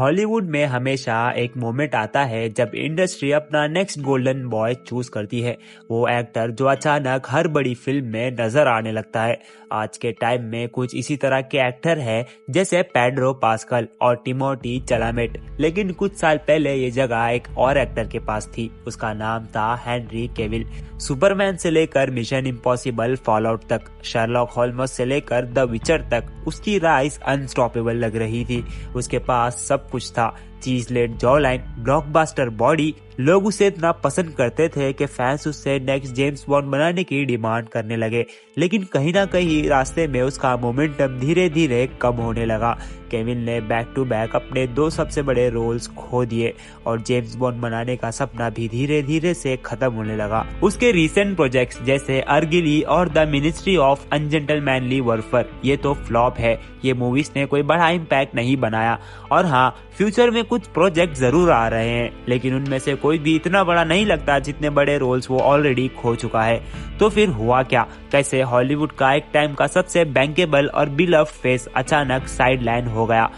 Hollywood में हमेशा एक मोमेंट आता है जब इंडस्ट्री अपना नेक्स्ट गोल्डन बॉय चूज करती है। वो एक्टर जो अचानक हर बड़ी फिल्म में नजर आने लगता है। आज के टाइम में कुछ इसी तरह के एक्टर हैं जैसे पेड्रो पास्कल और टिमोथी चलामेट। लेकिन कुछ साल पहले ये जगह एक और एक्टर के पास थी। उसका नाम था हेनरी कैविल। सुपरमैन से लेकर मिशन इम्पॉसिबल फॉलआउट तक, शर्लॉक होल्मस से लेकर द विचर तक उसकी राइज अनस्टॉपेबल लग रही थी। उसके पास सब कुछ था, चीज लेड जॉलाइन, ब्लॉकबस्टर बॉडी। लोग उसे इतना पसंद करते थे कि फैंस उससे नेक्स्ट जेम्स बॉन्ड बनाने की डिमांड करने लगे। लेकिन कहीं ना कहीं रास्ते में उसका मोमेंटम धीरे धीरे कम होने लगा। केविन ने बैक टू बैक अपने 2 सबसे बड़े रोल्स खो दिए और जेम्स बॉन्ड बनाने का सपना भी धीरे धीरे से खत्म होने लगा। उसके रीसेंट प्रोजेक्ट्स जैसे अर्गिली और द मिनिस्ट्री ऑफ अनजेंटलमैनली वॉरफेयर ये तो फ्लॉप है। ये मूवीज ने कोई बड़ा इम्पैक्ट नहीं बनाया। और हाँ, फ्यूचर में कुछ प्रोजेक्ट जरूर आ रहे हैं, लेकिन उनमें से कोई भी इतना बड़ा नहीं लगता जितने बड़े रोल्स वो ऑलरेडी खो चुका है। तो फिर हुआ क्या? कैसे हॉलीवुड का एक टाइम का सबसे बैंकेबल और बिलव्ड फेस अचानक साइडलाइन हो गया?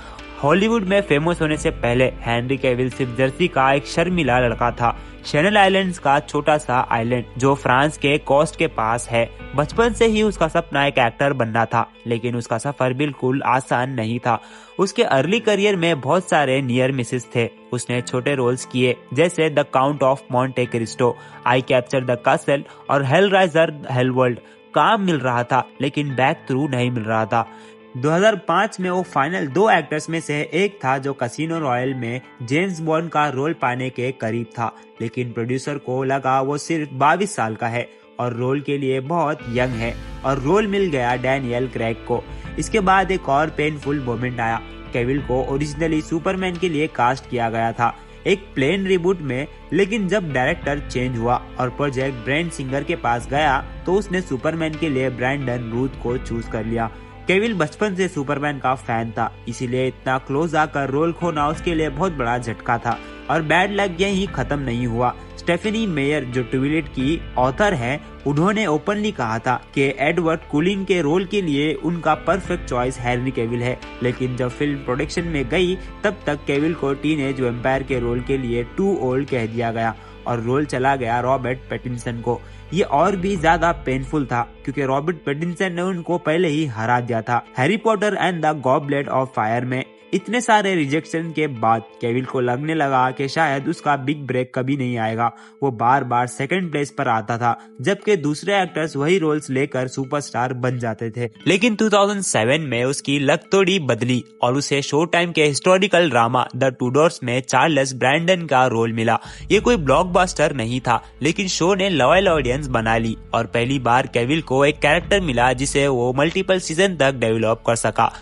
हॉलीवुड में फेमस होने से पहले हेनरी कैविल सिर्फ जर्सी का एक शर्मीला लड़का था, चैनल आइलैंड्स का छोटा सा आइलैंड जो फ्रांस के कोस्ट के पास है। बचपन से ही उसका सपना एक एक्टर बनना था, लेकिन उसका सफर बिल्कुल आसान नहीं था। उसके अर्ली करियर में बहुत सारे नियर मिसेस थे। उसने छोटे रोल्स किए जैसे the count of Monte Christo, I capture the castle और हेलराइजर हेलवर्ल्ड। काम मिल रहा था लेकिन बैक थ्रू नहीं मिल रहा था। 2005 में वो फाइनल 2 एक्टर्स में से एक था जो कैसीनो रॉयल में जेम्स बॉन्ड का रोल पाने के करीब था, लेकिन प्रोड्यूसर को लगा वो सिर्फ 22 साल का है और रोल के लिए बहुत यंग है, और रोल मिल गया डैनियल क्रेग को। इसके बाद एक और पेनफुल मोमेंट आया। केविल को ओरिजिनली सुपरमैन के लिए कास्ट किया गया था एक प्लेन रिबूट में, लेकिन जब डायरेक्टर चेंज हुआ और प्रोजेक्ट ब्रेंट सिंगर के पास गया तो उसने सुपरमैन के लिए ब्रैंडन रूथ को चूज कर लिया। केविल बचपन से सुपरमैन का फैन था, इसीलिए इतना क्लोज आकर रोल खोना उसके लिए बहुत बड़ा झटका था। और बैड लक यही खत्म नहीं हुआ। स्टेफनी मेयर जो ट्विलिट की ऑथर हैं, उन्होंने ओपनली कहा था कि एडवर्ड कुलिन के रोल के लिए उनका परफेक्ट चॉइस हेनरी कैविल है। लेकिन जब फिल्म प्रोडक्शन में गई तब तक केविल को टीनेज वैम्पायर के रोल के लिए टू ओल्ड कह दिया गया और रोल चला गया रॉबर्ट पैटिंसन को। ये और भी ज्यादा पेनफुल था क्योंकि रॉबर्ट पैटिंसन ने उनको पहले ही हरा दिया था Harry Potter and the goblet of fire में। इतने सारे रिजेक्शन के बाद केविल को लगने लगा कि शायद उसका बिग ब्रेक कभी नहीं आएगा। वो बार बार सेकंड प्लेस पर आता था, जबकि दूसरे एक्टर्स वही रोल्स लेकर सुपरस्टार बन जाते थे। लेकिन 2007 में उसकी लक थोड़ी बदली और उसे शो टाइम के हिस्टोरिकल ड्रामा द टूडोर्स में चार्ल्स ब्रैंडन का रोल मिला। ये कोई ब्लॉकबस्टर नहीं था, लेकिन शो ने लॉयल ऑडियंस बना ली और पहली बार केविल को एक कैरेक्टर मिला जिसे वो मल्टीपल सीजन तक डेवलप कर सका।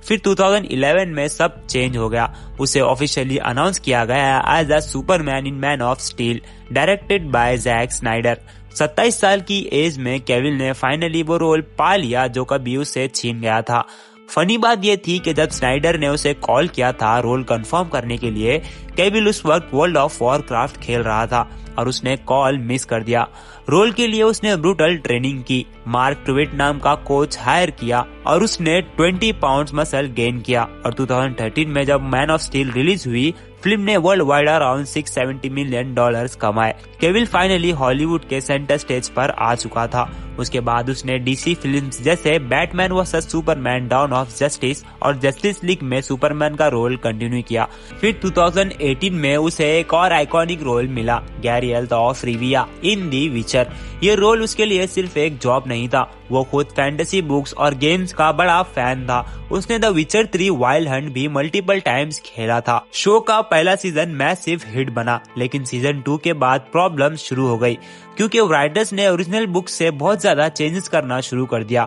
फिर 2011 में सब चेंज हो गया। उसे ऑफिशियली अनाउंस किया गया as a Superman in Man of Steel, directed by Jack Snyder. 27 साल की एज में केविल ने फाइनली वो रोल पा लिया जो कभी उसे छीन गया था। फनी बात ये थी कि जब स्नाइडर ने उसे कॉल किया था रोल कंफर्म करने के लिए, केविल उस वक्त वर्ल्ड ऑफ वॉरक्राफ्ट खेल रहा था और उसने कॉल मिस कर दिया। रोल के लिए उसने ब्रूटल ट्रेनिंग की, मार्क ट्विट नाम का कोच हायर किया और उसने 20 पाउंड्स मसल गेन किया। और 2013 में जब मैन ऑफ स्टील रिलीज हुई, फिल्म ने वर्ल्ड वाइड अराउंड $670 मिलियन कमाए। केविल फाइनली हॉलीवुड के सेंटर स्टेज पर आ चुका था। उसके बाद उसने डीसी फिल्म्स जैसे Batman versus Superman Dawn of Justice और जस्टिस लीग में सुपरमैन का रोल कंटिन्यू किया। फिर 2018 में उसे एक और आइकॉनिक रोल मिला, गैरियल्ट ऑफ रिविया इन दी विचर। ये रोल उसके लिए सिर्फ एक जॉब नहीं था, वो खुद फैंटेसी बुक्स और गेम्स का बड़ा फैन था। उसने द विचर 3 वाइल्ड हंट भी मल्टीपल टाइम्स खेला था। शो का पहला सीजन मैसिव हिट बना, लेकिन सीजन 2 के बाद प्रॉब्लम शुरू हो गई क्योंकि राइटर्स ने ओरिजिनल बुक से बहुत ज्यादा चेंजेस करना शुरू कर दिया।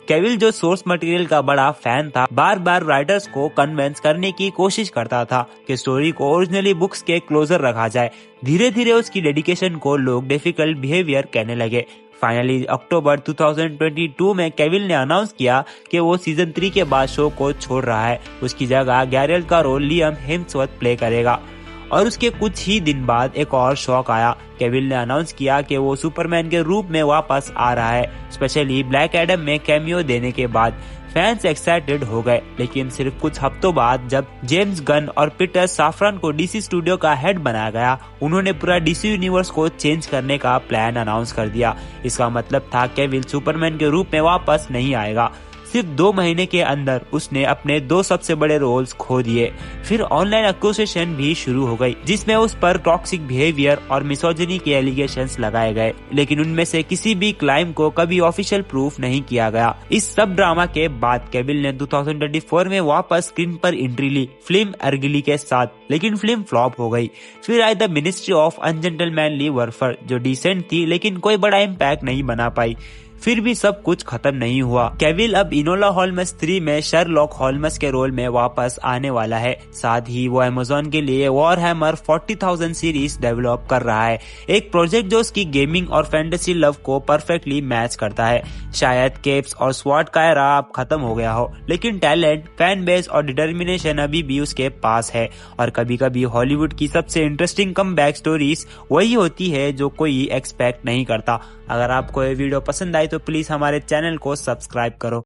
केविल जो सोर्स मटेरियल का बड़ा फैन था, बार बार राइटर्स को कन्विंस करने की कोशिश करता था कि स्टोरी को ओरिजिनली बुक्स के क्लोजर रखा जाए। धीरे धीरे उसकी डेडिकेशन को लोग डिफिकल्ट बिहेवियर कहने लगे। फाइनली अक्टूबर 2022 में केविल ने अनाउंस किया कि वो सीजन 3 के बाद शो को छोड़ रहा है। उसकी जगह गैरियल्ट का रोल लियम हेम्सवर्थ प्ले करेगा। और उसके कुछ ही दिन बाद एक और शौक आया। केविल ने अनाउंस किया कि वो सुपरमैन के रूप में वापस आ रहा है। स्पेशली ब्लैक एडम में कैमियो देने के बाद फैंस एक्साइटेड हो गए, लेकिन सिर्फ कुछ हफ्तों बाद जब जेम्स गन और पीटर साफरान को डीसी स्टूडियो का हेड बनाया गया, उन्होंने पूरा डीसी यूनिवर्स को चेंज करने का प्लान अनाउंस कर दिया। इसका मतलब था केविल सुपरमैन के रूप में वापस नहीं आएगा। सिर्फ 2 महीने के अंदर उसने अपने 2 सबसे बड़े रोल्स खो दिए। फिर ऑनलाइन एक्यूजेशन भी शुरू हो गई, जिसमें उस पर टॉक्सिक बिहेवियर और मिसोजिनी के एलिगेशंस लगाए गए, लेकिन उनमें से किसी भी क्लाइम को कभी ऑफिशियल प्रूफ नहीं किया गया। इस सब ड्रामा के बाद केविल ने 2024 में वापस स्क्रीन पर एंट्री ली फिल्म अर्गिली के साथ, लेकिन फिल्म फ्लॉप हो गई। फिर आई द मिनिस्ट्री ऑफ अनजेंटलमैनली वरफेयर, जो डिसेंट थी लेकिन कोई बड़ा इम्पैक्ट नहीं बना पाई। फिर भी सब कुछ खत्म नहीं हुआ। केविल अब इनोला होल्मस 3 में शर्लॉक होल्मस के रोल में वापस आने वाला है। साथ ही वो अमेज़न के लिए वॉरहैमर 40,000 सीरीज डेवलप कर रहा है, एक प्रोजेक्ट जो उसकी गेमिंग और फैंटेसी लव को परफेक्टली मैच करता है। शायद केप्स और स्वॉर्ड का एरा अब खत्म हो गया हो, लेकिन टैलेंट, फैन बेस और डिटर्मिनेशन अभी भी उसके पास है। और कभी कभी हॉलीवुड की सबसे इंटरेस्टिंग कमबैक स्टोरीज वही होती है जो कोई एक्सपेक्ट नहीं करता। अगर आपको ये वीडियो पसंद आई तो प्लीज हमारे चैनल को सब्सक्राइब करो।